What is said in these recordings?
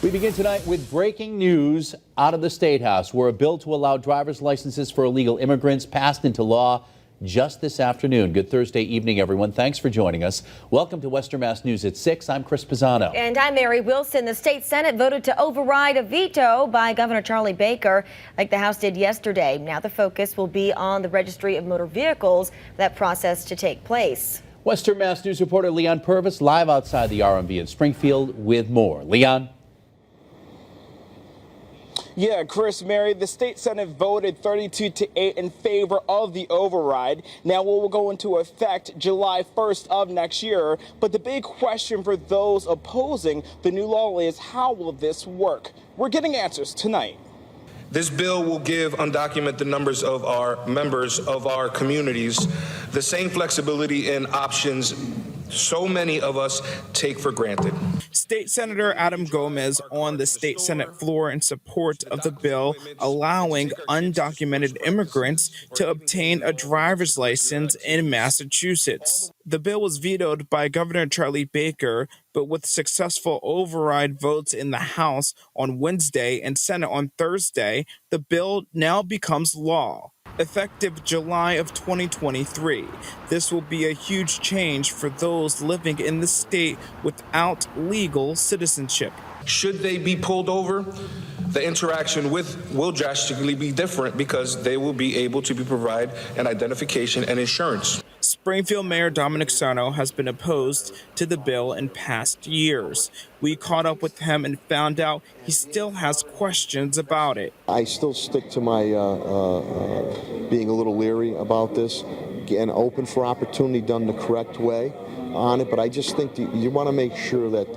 We begin tonight with breaking news out of the State House, where a bill to allow driver's licenses for illegal immigrants passed into law just this afternoon. Good Thursday evening, everyone. Thanks for joining us. Welcome to Western Mass News at 6. I'm Chris Pisano. And I'm Mary Wilson. The state Senate voted to override a veto by Governor Charlie Baker, like the House did yesterday. Now the focus will be on the Registry of Motor Vehicles for that process to take place. Western Mass News reporter Leon Purvis live outside the RMV in Springfield with more. Leon? Yeah, Chris, Mary, the state Senate voted 32-8 in favor of the override. Now, it will go into effect July 1st of next year. But the big question for those opposing the new law is, how will this work? We're getting answers tonight. This bill will give undocumented numbers of our members of our communities the same flexibility and options so many of us take for granted. State Senator Adam Gomez on the state Senate floor in support of the bill allowing undocumented immigrants to obtain a driver's license in Massachusetts. The bill was vetoed by Governor Charlie Baker, but with successful override votes in the House on Wednesday and Senate on Thursday, the bill now becomes law. Effective July of 2023. This will be a huge change for those living in the state without legal citizenship. Should they be pulled over, the interaction will drastically be different because they will be able to provide an identification and insurance. Springfield Mayor Dominic Sarno has been opposed to the bill in past years. We caught up with him and found out he still has questions about it. I still stick to my being a little leery about this and open for opportunity done the correct way on it, but I just think that you want to make sure that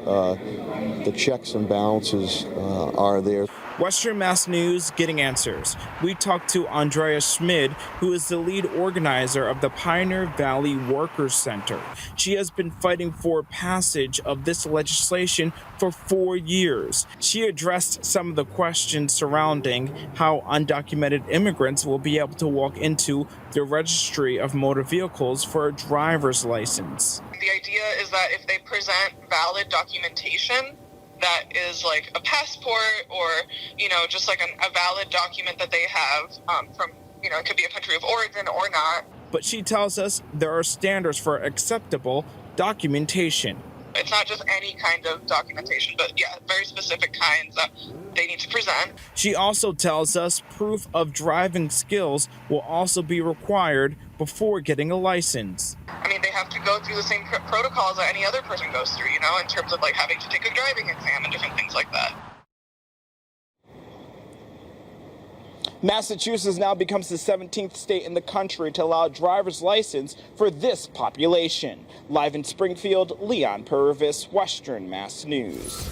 the checks and balances are there. Western Mass News getting answers. We talked to Andrea Schmid, who is the lead organizer of the Pioneer Valley Workers Center. She has been fighting for passage of this legislation for 4 years. She addressed some of the questions surrounding how undocumented immigrants will be able to walk into the Registry of Motor Vehicles for a driver's license. The idea is that if they present valid documentation, that is like a passport or, just like a valid document that they have from, it could be a country of origin or not. But she tells us there are standards for acceptable documentation. It's not just any kind of documentation, but yeah, very specific kinds that they need to present. She also tells us proof of driving skills will also be required before getting a license. I mean, they have to go through the same protocols that any other person goes through, in terms of like having to take a driving exam and different things like that. Massachusetts now becomes the 17th state in the country to allow a driver's license for this population. Live in Springfield, Leon Purvis, Western Mass News.